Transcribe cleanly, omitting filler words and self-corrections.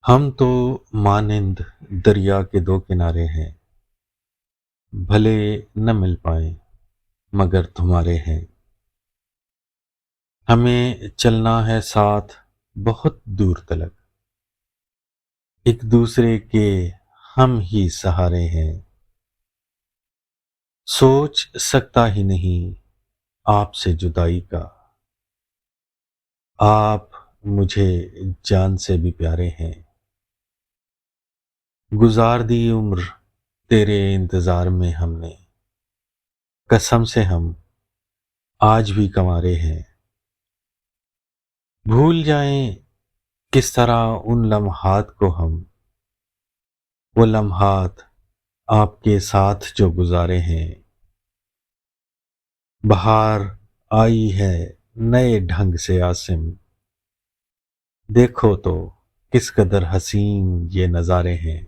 ہم تو مانند دریا کے دو کنارے ہیں، بھلے نہ مل پائیں مگر تمہارے ہیں۔ ہمیں چلنا ہے ساتھ بہت دور تلک، ایک دوسرے کے ہم ہی سہارے ہیں۔ سوچ سکتا ہی نہیں آپ سے جدائی کا، آپ مجھے جان سے بھی پیارے ہیں۔ گزار دی عمر تیرے انتظار میں ہم نے، قسم سے ہم آج بھی کنوارے ہیں۔ بھول جائیں کس طرح ان لمحات کو ہم، وہ لمحات آپ کے ساتھ جو گزارے ہیں۔ بہار آئی ہے نئے ڈھنگ سے عاصم، دیکھو تو کس قدر حسین یہ نظارے ہیں۔